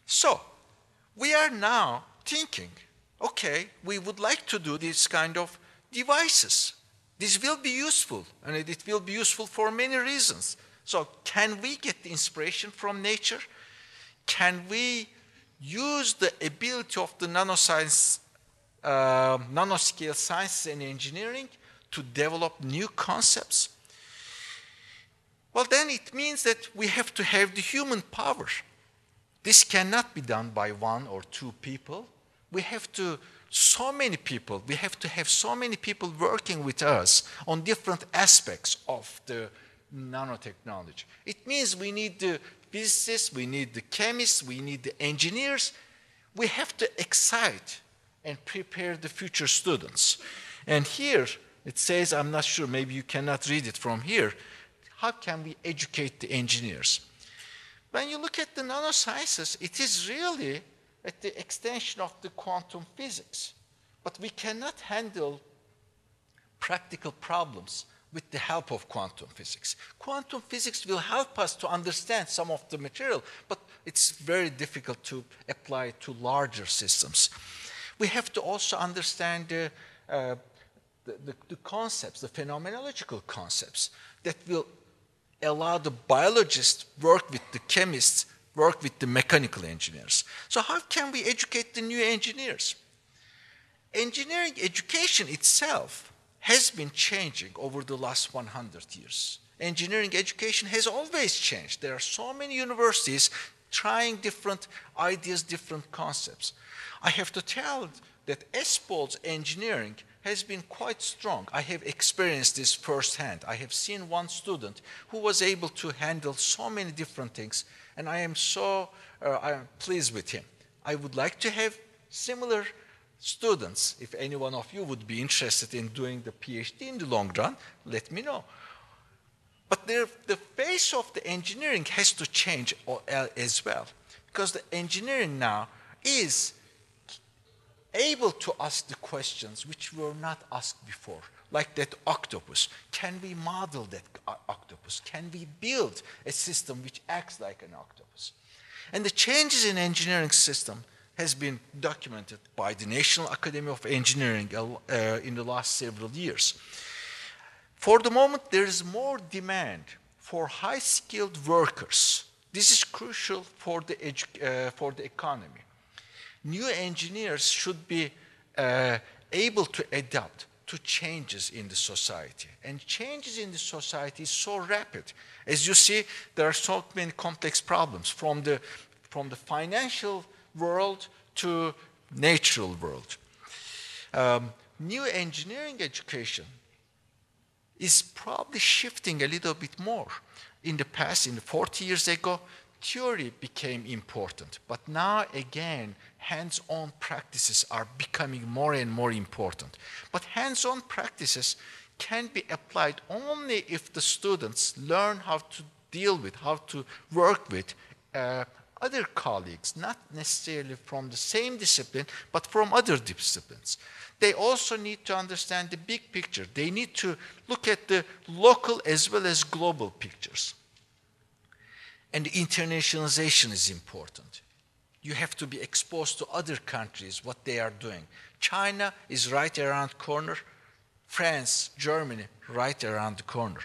So we are now thinking, okay, we would like to do this kind of devices. This will be useful, and it will be useful for many reasons. So can we get the inspiration from nature? Can we use the ability of the nanoscience, nanoscale science and engineering to develop new concepts? Well, then it means that we have to have the human power. This cannot be done by one or two people. We have to, so many people, we have to have so many people working with us on different aspects of the nanotechnology. It means we need the physicists, we need the chemists, we need the engineers. We have to excite and prepare the future students. And here it says, I'm not sure, maybe you cannot read it from here, how can we educate the engineers? When you look at the nanosciences, it is really at the extension of the quantum physics. But we cannot handle practical problems with the help of quantum physics. Quantum physics will help us to understand some of the material, but it's very difficult to apply it to larger systems. We have to also understand the concepts, the phenomenological concepts that will allow the biologists work with the chemists, work with the mechanical engineers. So how can we educate the new engineers? Engineering education itself has been changing over the last 100 years. Engineering education has always changed. There are so many universities trying different ideas, different concepts. I have to tell that ESPOL's engineering has been quite strong. I have experienced this firsthand. I have seen one student who was able to handle so many different things, and I am pleased with him. I would like to have similar students. If any one of you would be interested in doing the PhD in the long run, let me know. But the face of the engineering has to change as well, because the engineering now is able to ask the questions which were not asked before, like that octopus. Can we model that octopus? Can we build a system which acts like an octopus? And the changes in engineering system has been documented by the National Academy of Engineering in the last several years. For the moment, there is more demand for high-skilled workers. This is crucial for the economy. New engineers should be able to adapt to changes in the society. And changes in the society is so rapid. As you see, there are so many complex problems from the financial world to natural world. New engineering education is probably shifting a little bit more. In the past, 40 years ago, theory became important, but now again, hands-on practices are becoming more and more important. But hands-on practices can be applied only if the students learn how to deal with, how to work with other colleagues, not necessarily from the same discipline, but from other disciplines. They also need to understand the big picture. They need to look at the local as well as global pictures. And internationalization is important. You have to be exposed to other countries, what they are doing. China is right around the corner. France, Germany, right around the corner.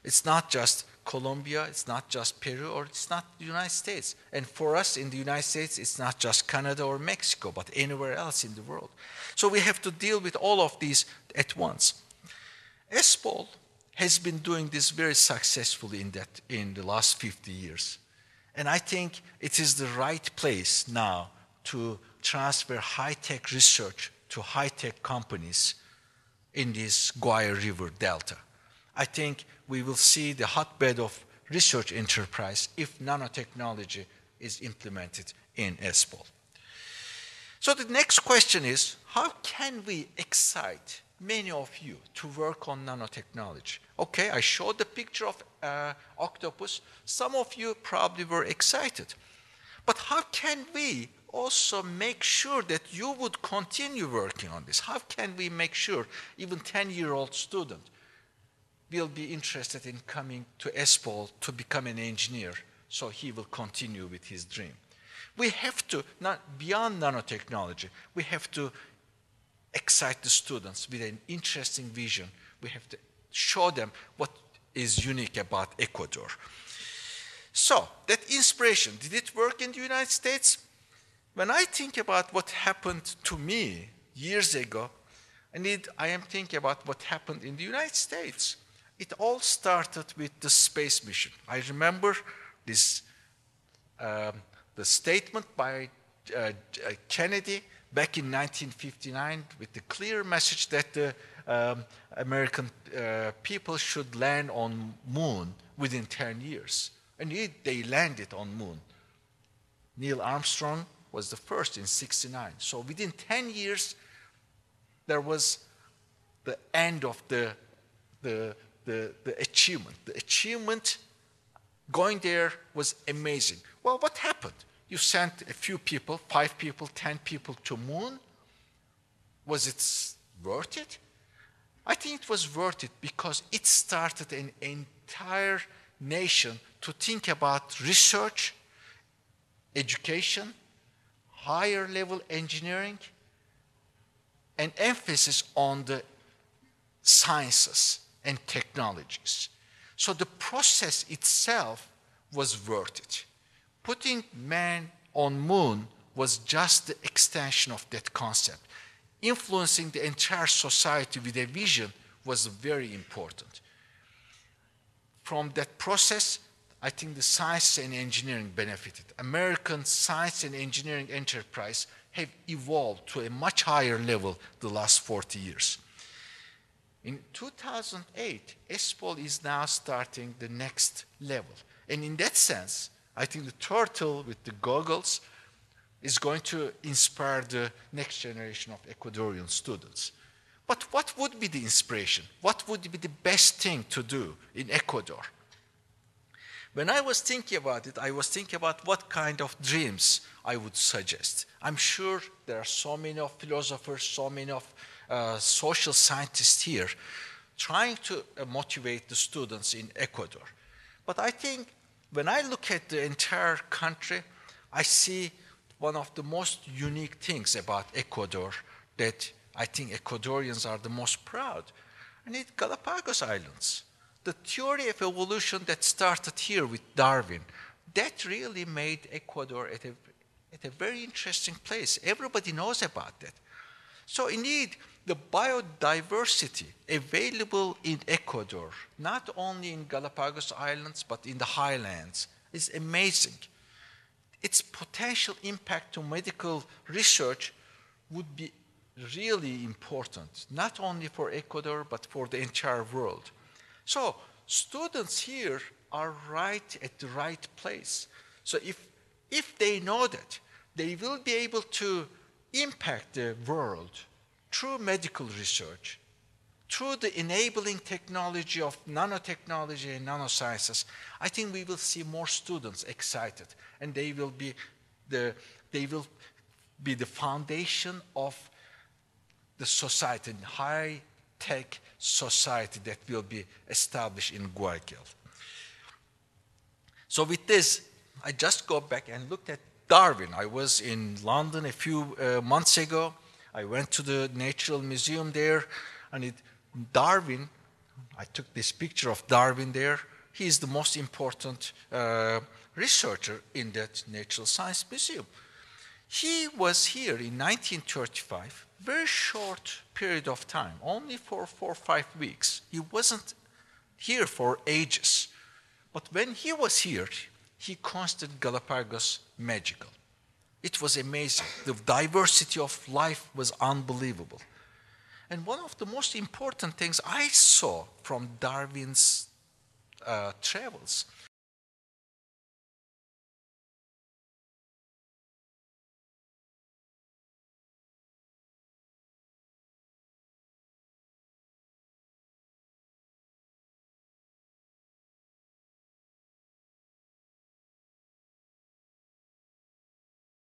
It's not just Colombia, it's not just Peru, or it's not the United States. And for us in the United States, it's not just Canada or Mexico, but anywhere else in the world. So we have to deal with all of these at once. ESPOL has been doing this very successfully in the last 50 years. And I think it is the right place now to transfer high-tech research to high-tech companies in this Guaya River Delta. I think we will see the hotbed of research enterprise if nanotechnology is implemented in ESPOL. So the next question is, how can we excite many of you to work on nanotechnology? Okay, I showed the picture of octopus. Some of you probably were excited. But how can we also make sure that you would continue working on this? How can we make sure even 10-year-old student will be interested in coming to ESPOL to become an engineer, so he will continue with his dream? We have to, not beyond nanotechnology, we have to excite the students with an interesting vision. We have to show them what is unique about Ecuador. So, that inspiration, did it work in the United States? When I think about what happened to me years ago, I am thinking about what happened in the United States. It all started with the space mission. I remember this, the statement by Kennedy back in 1959 with the clear message that the American people should land on moon within 10 years. And they landed on moon. Neil Armstrong was the first in 69. So within 10 years, there was the end of the achievement. The achievement going there was amazing. Well, what happened? You sent a few people, 5 people, 10 people to moon. Was it worth it? I think it was worth it because it started an entire nation to think about research, education, higher level engineering, and emphasis on the sciences and technologies. So the process itself was worth it. Putting man on moon was just the extension of that concept. Influencing the entire society with a vision was very important. From that process, I think the science and engineering benefited. American science and engineering enterprise have evolved to a much higher level the last 40 years. In 2008, ESPOL is now starting the next level. And in that sense, I think the turtle with the goggles is going to inspire the next generation of Ecuadorian students. But what would be the inspiration? What would be the best thing to do in Ecuador? When I was thinking about it, I was thinking about what kind of dreams I would suggest. I'm sure there are so many of philosophers, so many of social scientists here trying to motivate the students in Ecuador. But I think when I look at the entire country, I see one of the most unique things about Ecuador that I think Ecuadorians are the most proud, and it's Galapagos Islands. The theory of evolution that started here with Darwin, that really made Ecuador at a very interesting place. Everybody knows about that. So indeed, the biodiversity available in Ecuador, not only in Galapagos Islands, but in the highlands, is amazing. Its potential impact to medical research would be really important, not only for Ecuador, but for the entire world. So students here are right at the right place. So if they know that, they will be able to impact the world through medical research, through the enabling technology of nanotechnology and nanosciences. I think we will see more students excited, and they will be the foundation of the society, high-tech society that will be established in Guayaquil. So with this, I just go back and looked at Darwin. I was in London a few months ago. I went to the Natural Museum there, and Darwin, I took this picture of Darwin there. He is the most important researcher in that Natural Science Museum. He was here in 1935, very short period of time, only for 4 or 5 weeks. He wasn't here for ages. But when he was here, he considered Galapagos magical. It was amazing. The diversity of life was unbelievable. And one of the most important things I saw from Darwin's travels